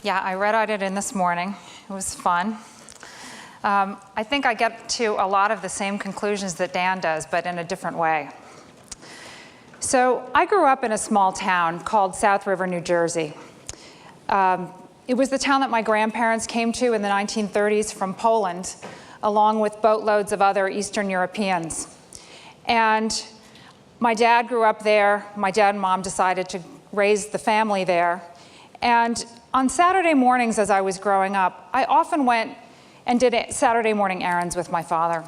Yeah, I red-eyed it in this morning. It was fun. I think I get to a lot of the same conclusions that Dan does, but in a different way. So I grew up in a small town called South River, New Jersey. It was the town that my grandparents came to in the 1930s from Poland, along with boatloads of other Eastern Europeans. And my dad grew up there. My dad and mom decided to raise the family there. And on Saturday mornings as I was growing up, I often went and did Saturday morning errands with my father.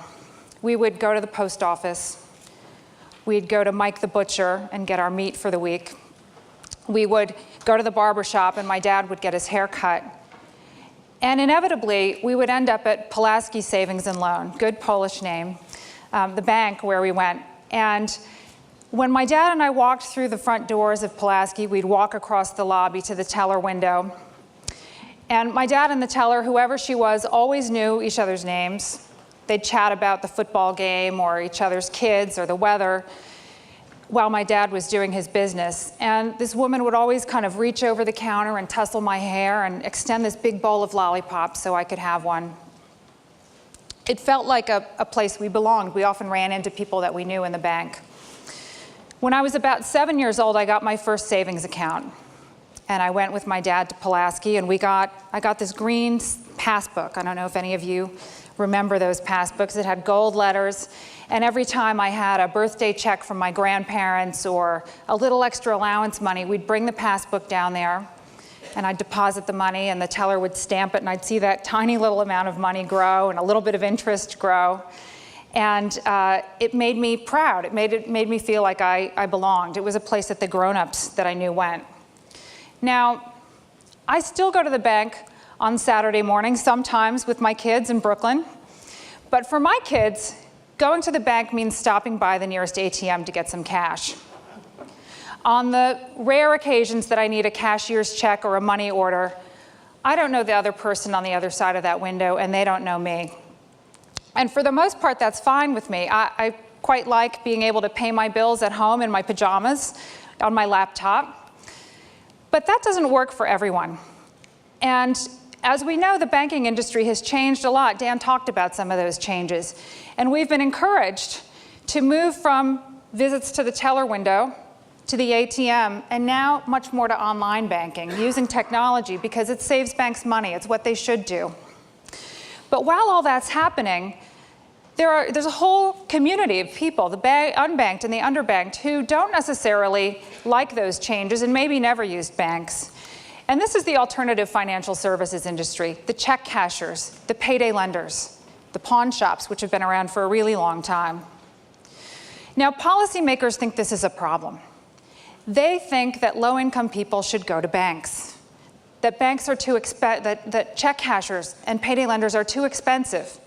We would go to the post office. We'd go to Mike the butcher and get our meat for the week. We would go to the barber shop and my dad would get his hair cut. And inevitably, we would end up at Pulaski Savings and Loan, good Polish name, the bank where we went. And when my dad and I walked through the front doors of Pulaski, we'd walk across the lobby to the teller window. And my dad and the teller, whoever she was, always knew each other's names. They'd chat about the football game or each other's kids or the weather while my dad was doing his business. And this woman would always kind of reach over the counter and tussle my hair and extend this big bowl of lollipops so I could have one. It felt like a place we belonged. We often ran into people that we knew in the bank. When I was about 7 years old, I got my first savings account. And I went with my dad to Pulaski, and I got this green passbook. I don't know if any of you remember those passbooks. It had gold letters. And every time I had a birthday check from my grandparents or a little extra allowance money, we'd bring the passbook down there, and I'd deposit the money, and the teller would stamp it, and I'd see that tiny little amount of money grow and a little bit of interest grow. And it made me proud. It made me feel like I belonged. It was a place that the grown-ups that I knew went. Now, I still go to the bank on Saturday mornings, sometimes with my kids in Brooklyn. But for my kids, going to the bank means stopping by the nearest ATM to get some cash. On the rare occasions that I need a cashier's check or a money order, I don't know the other person on the other side of that window, and they don't know me. And for the most part, that's fine with me. I quite like being able to pay my bills at home in my pajamas on my laptop. But that doesn't work for everyone. And as we know, the banking industry has changed a lot. Dan talked about some of those changes. And we've been encouraged to move from visits to the teller window to the ATM, and now much more to online banking, using technology because it saves banks money. It's what they should do. But while all that's happening, there's a whole community of people, the unbanked and the underbanked, who don't necessarily like those changes and maybe never used banks. And this is the alternative financial services industry, the check cashers, the payday lenders, the pawn shops, which have been around for a really long time. Now, policymakers think this is a problem. They think that low-income people should go to banks, that banks are too that check cashers and payday lenders are too expensive.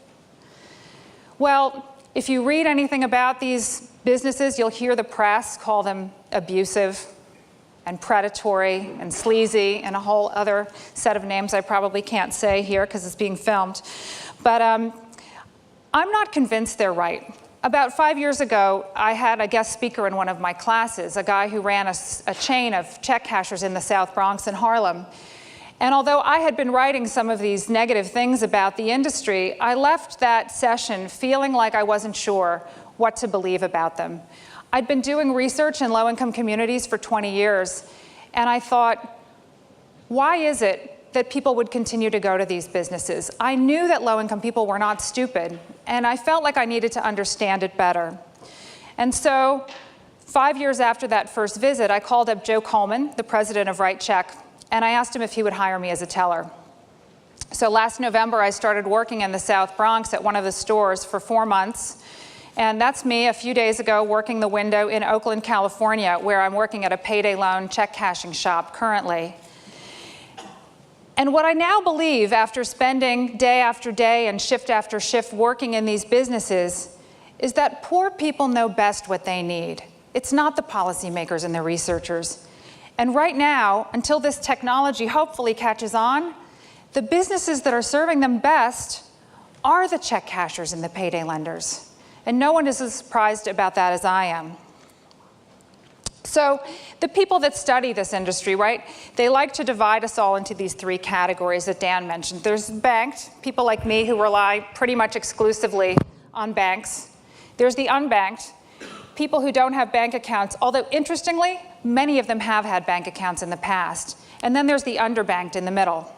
Well, if you read anything about these businesses, you'll hear the press call them abusive and predatory and sleazy and a whole other set of names I probably can't say here because it's being filmed. But I'm not convinced they're right. About 5 years ago, I had a guest speaker in one of my classes, a guy who ran a chain of check cashers in the South Bronx and Harlem. And although I had been writing some of these negative things about the industry, I left that session feeling like I wasn't sure what to believe about them. I'd been doing research in low-income communities for 20 years, and I thought, why is it that people would continue to go to these businesses? I knew that low-income people were not stupid, and I felt like I needed to understand it better. And so, 5 years after that first visit, I called up Joe Coleman, the president of Write Check, and I asked him if he would hire me as a teller. So last November, I started working in the South Bronx at one of the stores for 4 months. And that's me a few days ago working the window in Oakland, California, where I'm working at a payday loan check cashing shop currently. And what I now believe, after spending day after day and shift after shift working in these businesses, is that poor people know best what they need. It's not the policymakers and the researchers. And right now, until this technology hopefully catches on, the businesses that are serving them best are the check cashers and the payday lenders. And no one is as surprised about that as I am. So the people that study this industry, right, they like to divide us all into these three categories that Dan mentioned. There's banked, people like me who rely pretty much exclusively on banks. There's the unbanked, people who don't have bank accounts, although interestingly, many of them have had bank accounts in the past. And then there's the underbanked in the middle.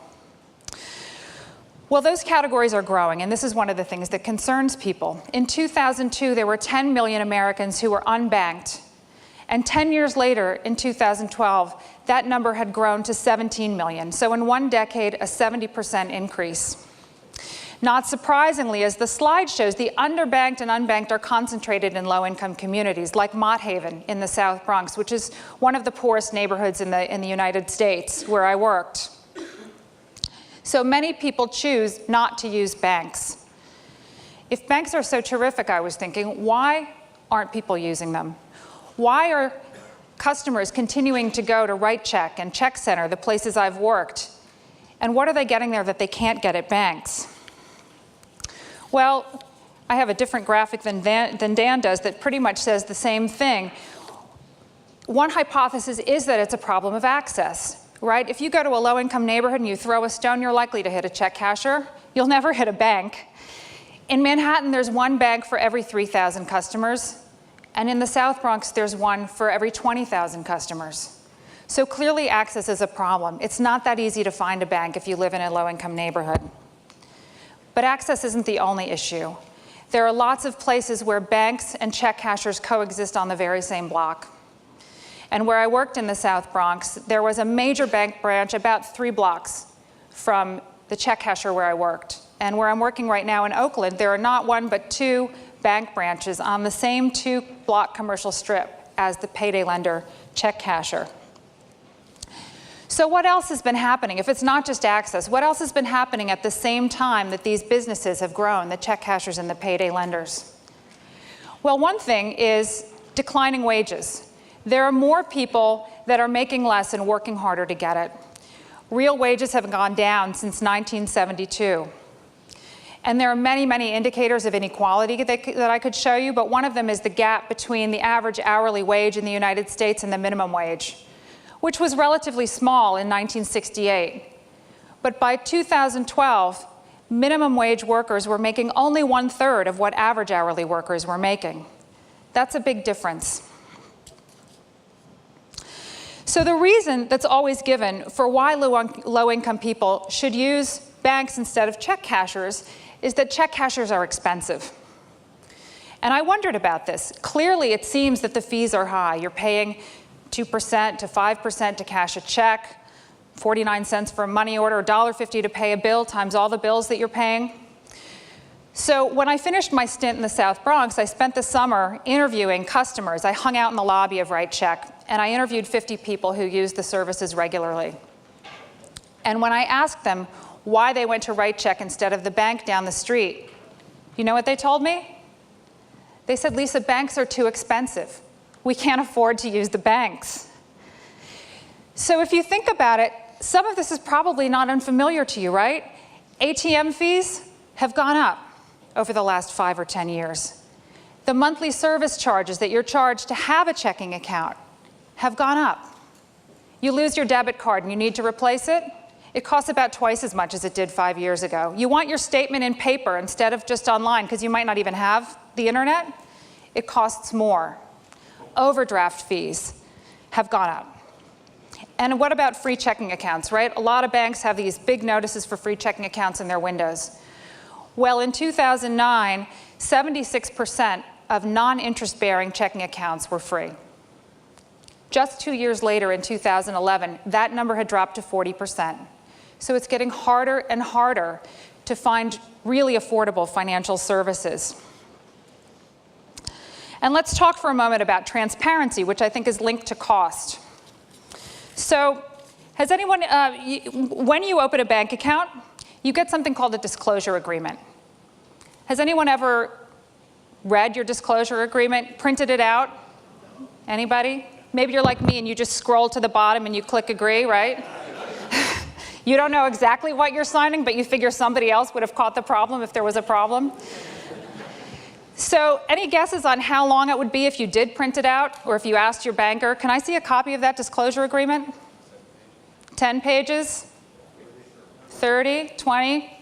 Well, those categories are growing, and this is one of the things that concerns people. In 2002, there were 10 million Americans who were unbanked. And 10 years later, in 2012, that number had grown to 17 million. So in one decade, a 70% increase. Not surprisingly, as the slide shows, the underbanked and unbanked are concentrated in low-income communities, like Mott Haven in the South Bronx, which is one of the poorest neighborhoods in the United States, where I worked. So many people choose not to use banks. If banks are so terrific, I was thinking, why aren't people using them? Why are customers continuing to go to Write Check and Check Center, the places I've worked? And what are they getting there that they can't get at banks? Well, I have a different graphic than Dan does that pretty much says the same thing. One hypothesis is that it's a problem of access, right? If you go to a low-income neighborhood and you throw a stone, you're likely to hit a check casher. You'll never hit a bank. In Manhattan, there's one bank for every 3,000 customers. And in the South Bronx, there's one for every 20,000 customers. So clearly, access is a problem. It's not that easy to find a bank if you live in a low-income neighborhood. But access isn't the only issue. There are lots of places where banks and check cashers coexist on the very same block. And where I worked in the South Bronx, there was a major bank branch about 3 blocks from the check casher where I worked. And where I'm working right now in Oakland, there are not 1 but 2 bank branches on the same 2-block commercial strip as the payday lender check casher. So what else has been happening? If it's not just access, what else has been happening at the same time that these businesses have grown, the check cashers and the payday lenders? Well, one thing is declining wages. There are more people that are making less and working harder to get it. Real wages have gone down since 1972. And there are many, many indicators of inequality that I could show you, but one of them is the gap between the average hourly wage in the United States and the minimum wage, which was relatively small in 1968. But by 2012, minimum wage workers were making only 1/3 of what average hourly workers were making. That's a big difference. So the reason that's always given for why low-income people should use banks instead of check cashers is that check cashers are expensive. And I wondered about this. Clearly, it seems that the fees are high. You're paying 2% to 5% to cash a check, 49 cents for a money order, $1.50 to pay a bill times all the bills that you're paying. So when I finished my stint in the South Bronx, I spent the summer interviewing customers. I hung out in the lobby of Write Check, and I interviewed 50 people who used the services regularly. And when I asked them why they went to Write Check instead of the bank down the street, you know what they told me? They said, Lisa, banks are too expensive. We can't afford to use the banks. So if you think about it, some of this is probably not unfamiliar to you, right? ATM fees have gone up over the last 5 or 10 years. The monthly service charges that you're charged to have a checking account have gone up. You lose your debit card and you need to replace it. It costs about twice as much as it did 5 years ago. You want your statement in paper instead of just online because you might not even have the internet. It costs more. Overdraft fees have gone up. And what about free checking accounts, right? A lot of banks have these big notices for free checking accounts in their windows. Well, in 2009, 76% of non-interest-bearing checking accounts were free. Just 2 years later, in 2011, that number had dropped to 40%. So it's getting harder and harder to find really affordable financial services. And let's talk for a moment about transparency, which I think is linked to cost. So has anyone, when you open a bank account, you get something called a disclosure agreement. Has anyone ever read your disclosure agreement, printed it out? Anybody? Maybe you're like me and you just scroll to the bottom and you click agree, right? You don't know exactly what you're signing, but you figure somebody else would have caught the problem if there was a problem. So any guesses on how long it would be if you did print it out, or if you asked your banker, can I see a copy of that disclosure agreement? 10 pages? 30? 20?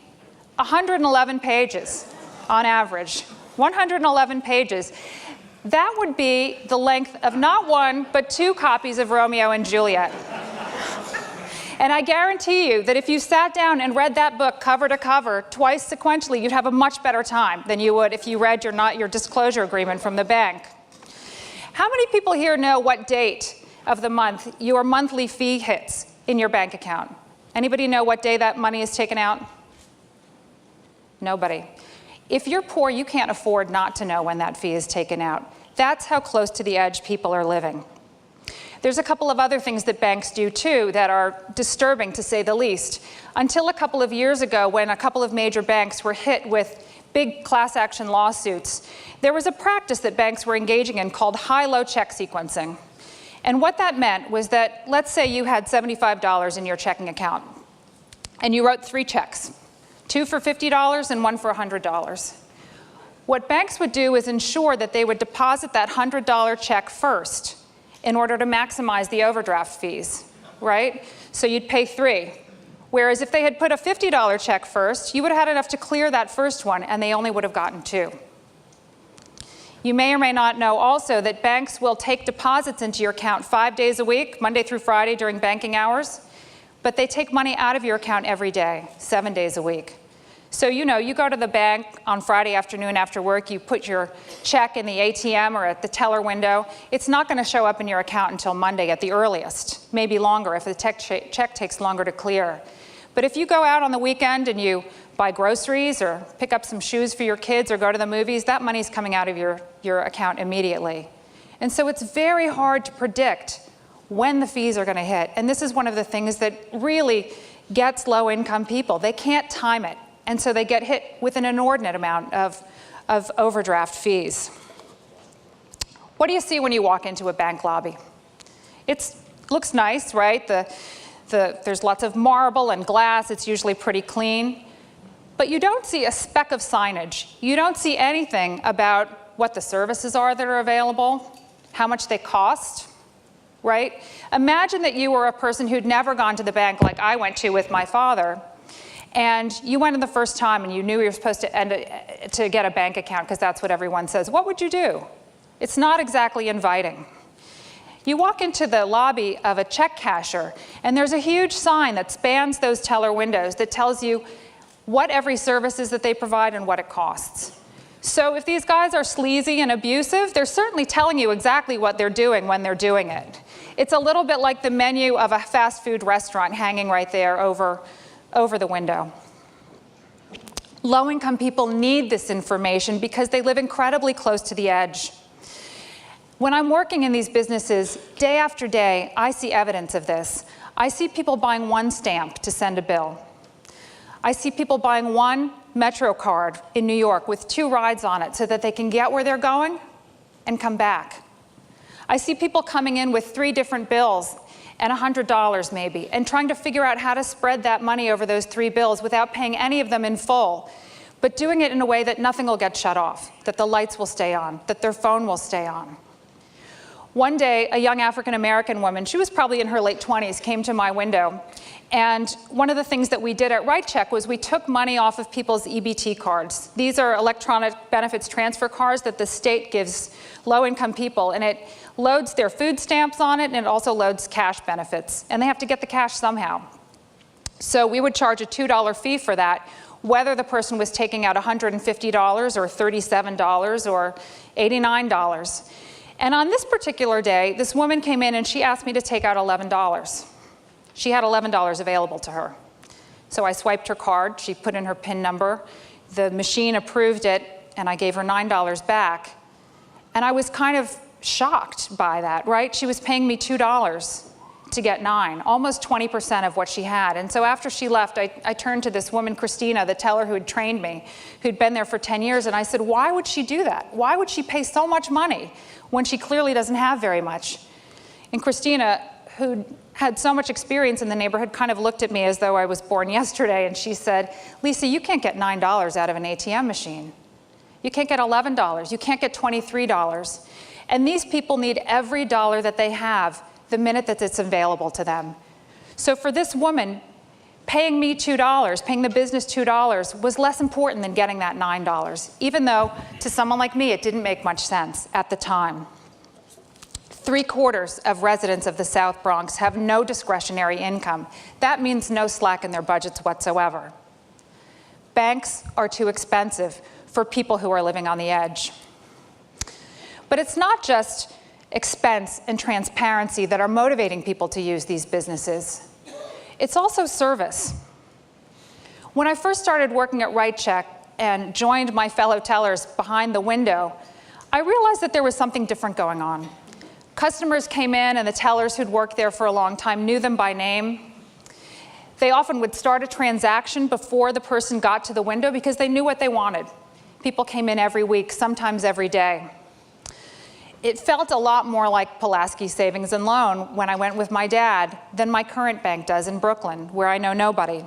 111 pages on average. 111 pages. That would be the length of not one, but 2 copies of Romeo and Juliet. And I guarantee you that if you sat down and read that book cover to cover, twice sequentially, you'd have a much better time than you would if you read your disclosure agreement from the bank. How many people here know what date of the month your monthly fee hits in your bank account? Anybody know what day that money is taken out? Nobody. If you're poor, you can't afford not to know when that fee is taken out. That's how close to the edge people are living. There's a couple of other things that banks do too that are disturbing, to say the least. Until a couple of years ago, when a couple of major banks were hit with big class action lawsuits, there was a practice that banks were engaging in called high-low check sequencing. And what that meant was that, let's say you had $75 in your checking account, and you wrote 3 checks, 2 for $50 and 1 for $100. What banks would do is ensure that they would deposit that $100 check first in order to maximize the overdraft fees, right? So you'd pay 3. Whereas if they had put a $50 check first, you would have had enough to clear that first one, and they only would have gotten 2. You may or may not know also that banks will take deposits into your account 5 days a week, Monday through Friday during banking hours, but they take money out of your account every day, 7 days a week. So you go to the bank on Friday afternoon after work, you put your check in the ATM or at the teller window. It's not going to show up in your account until Monday at the earliest, maybe longer if the check takes longer to clear. But if you go out on the weekend and you buy groceries or pick up some shoes for your kids or go to the movies, that money's coming out of your account immediately. And so it's very hard to predict when the fees are going to hit. And this is one of the things that really gets low-income people. They can't time it. And so they get hit with an inordinate amount of overdraft fees. What do you see when you walk into a bank lobby? It looks nice, right? There's lots of marble and glass. It's usually pretty clean. But you don't see a speck of signage. You don't see anything about what the services are that are available, how much they cost, right? Imagine that you were a person who'd never gone to the bank like I went to with my father, and you went in the first time and you knew you were supposed to get a bank account because that's what everyone says. What would you do? It's not exactly inviting. You walk into the lobby of a check casher, and there's a huge sign that spans those teller windows that tells you what every service is that they provide and what it costs. So if these guys are sleazy and abusive, they're certainly telling you exactly what they're doing when they're doing it. It's a little bit like the menu of a fast food restaurant hanging right there over the window. Low-income people need this information because they live incredibly close to the edge. When I'm working in these businesses, day after day, I see evidence of this. I see people buying 1 stamp to send a bill. I see people buying 1 Metro card in New York with 2 rides on it so that they can get where they're going and come back. I see people coming in with 3 different bills and $100 maybe, and trying to figure out how to spread that money over those 3 bills without paying any of them in full, but doing it in a way that nothing will get shut off, that the lights will stay on, that their phone will stay on. One day, a young African-American woman, she was probably in her late 20s, came to my window. And one of the things that we did at RightCheck was we took money off of people's EBT cards. These are electronic benefits transfer cards that the state gives low-income people, and it loads their food stamps on it, and it also loads cash benefits. And they have to get the cash somehow. So we would charge a $2 fee for that, whether the person was taking out $150 or $37 or $89. And on this particular day, this woman came in and she asked me to take out $11. She had $11 available to her. So I swiped her card, she put in her PIN number, the machine approved it, and I gave her $9 back. And I was kind of shocked by that, right? She was paying me $2 to get $9, almost 20% of what she had. And so after she left, I turned to this woman, Christina, the teller who had trained me, who'd been there for 10 years, and I said, why would she do that? Why would she pay so much money when she clearly doesn't have very much? And Christina, who had so much experience in the neighborhood, kind of looked at me as though I was born yesterday, and she said, Lisa, you can't get $9 out of an ATM machine. You can't get $11. You can't get $23. And these people need every dollar that they have the minute that it's available to them. So for this woman, paying me $2, paying the business $2 was less important than getting that $9, even though to someone like me, it didn't make much sense at the time. 3/4 of residents of the South Bronx have no discretionary income. That means no slack in their budgets whatsoever. Banks are too expensive for people who are living on the edge. But it's not just expense and transparency that are motivating people to use these businesses. It's also service. When I first started working at RightCheck and joined my fellow tellers behind the window, I realized that there was something different going on. Customers came in and the tellers who'd worked there for a long time knew them by name. They often would start a transaction before the person got to the window because they knew what they wanted. People came in every week, sometimes every day. It felt a lot more like Pulaski Savings and Loan when I went with my dad than my current bank does in Brooklyn, where I know nobody.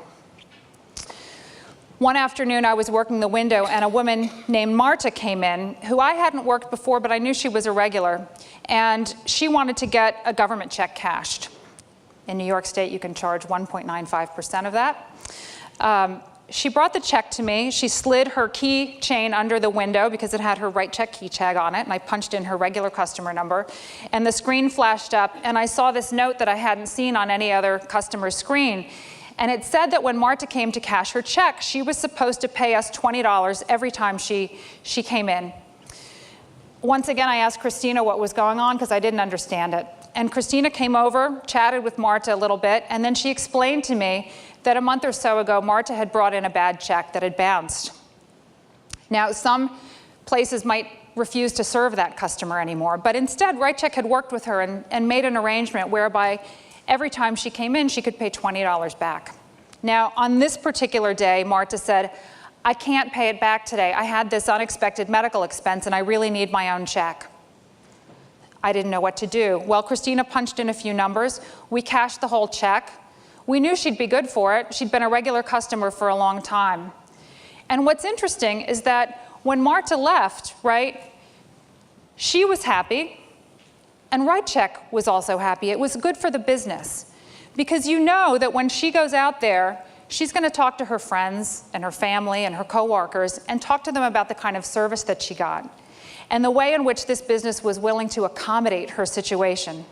One afternoon, I was working the window, and a woman named Marta came in, who I hadn't worked before, but I knew she was a regular, and she wanted to get a government check cashed. In New York State, you can charge 1.95% of that. She brought the check to me. She slid her key chain under the window because it had her RightCheck key tag on it, and I punched in her regular customer number, and the screen flashed up, and I saw this note that I hadn't seen on any other customer's screen, and it said that when Marta came to cash her check, she was supposed to pay us $20 every time she came in. Once again, I asked Christina what was going on because I didn't understand it. And Christina came over, chatted with Marta a little bit, and then she explained to me that a month or so ago, Marta had brought in a bad check that had bounced. Now, some places might refuse to serve that customer anymore, but instead, RightCheck had worked with her and made an arrangement whereby every time she came in, she could pay $20 back. Now, on this particular day, Marta said, I can't pay it back today. I had this unexpected medical expense, and I really need my own check. I didn't know what to do. Well, Christina punched in a few numbers. We cashed the whole check. We knew she'd be good for it. She'd been a regular customer for a long time. And what's interesting is that when Marta left, right, she was happy, and RightCheck was also happy. It was good for the business, because you know that when she goes out there, she's going to talk to her friends and her family and her coworkers and talk to them about the kind of service that she got and the way in which this business was willing to accommodate her situation.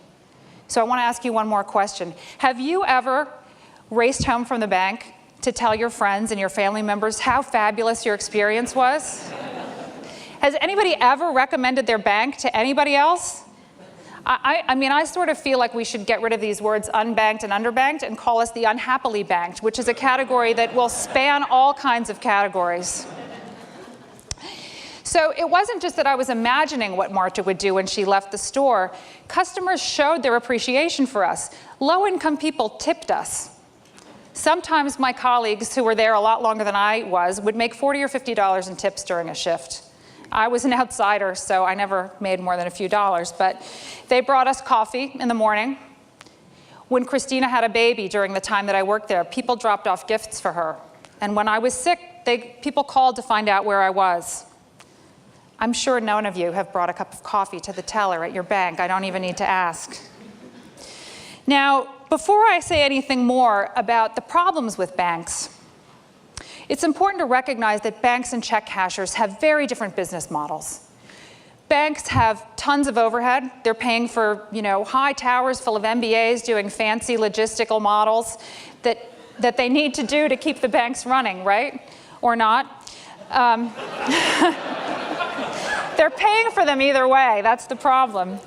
So I want to ask you one more question. Have you ever raced home from the bank to tell your friends and your family members how fabulous your experience was? Has anybody ever recommended their bank to anybody else? I mean, I sort of feel like we should get rid of these words unbanked and underbanked and call us the unhappily banked, which is a category that will span all kinds of categories. So it wasn't just that I was imagining what Marta would do when she left the store. Customers showed their appreciation for us. Low-income people tipped us. Sometimes my colleagues who were there a lot longer than I was would make $40 or $50 in tips during a shift. I was an outsider, so I never made more than a few dollars, but they brought us coffee in the morning. When Christina had a baby during the time that I worked there, people dropped off gifts for her. And when I was sick, people called to find out where I was. I'm sure none of you have brought a cup of coffee to the teller at your bank. I don't even need to ask. Now, before I say anything more about the problems with banks, it's important to recognize that banks and check cashers have very different business models. Banks have tons of overhead. They're paying for, high towers full of MBAs doing fancy logistical models that they need to do to keep the banks running, right? Or not. They're paying for them either way. That's the problem.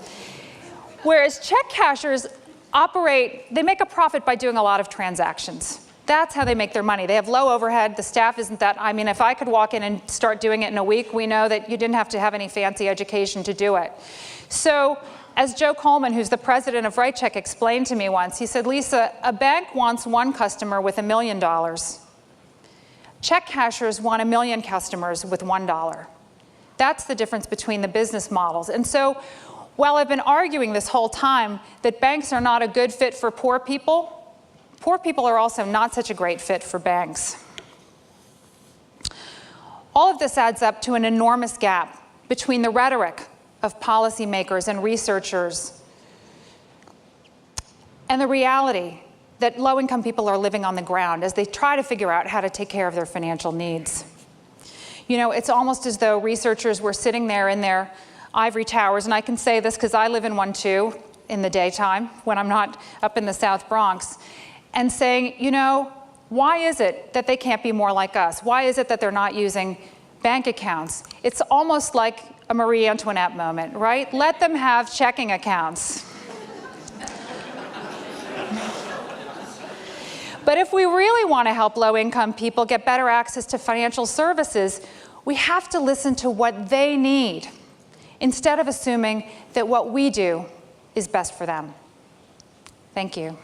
Whereas check cashers they make a profit by doing a lot of transactions. That's how they make their money. They have low overhead. The staff isn't that, if I could walk in and start doing it in a week, we know that you didn't have to have any fancy education to do it. So as Joe Coleman, who's the president of RightCheck, explained to me once, he said, Lisa, a bank wants one customer with $1 million. Check cashers want 1 million customers with $1. That's the difference between the business models. And so while I've been arguing this whole time that banks are not a good fit for poor people are also not such a great fit for banks. All of this adds up to an enormous gap between the rhetoric of policymakers and researchers and the reality that low-income people are living on the ground as they try to figure out how to take care of their financial needs. You know, it's almost as though researchers were sitting there in their ivory towers, and I can say this because I live in one too in the daytime when I'm not up in the South Bronx, and saying, you know, why is it that they can't be more like us? Why is it that they're not using bank accounts? It's almost like a Marie Antoinette moment, right? Let them have checking accounts. But if we really want to help low-income people get better access to financial services, we have to listen to what they need, instead of assuming that what we do is best for them. Thank you.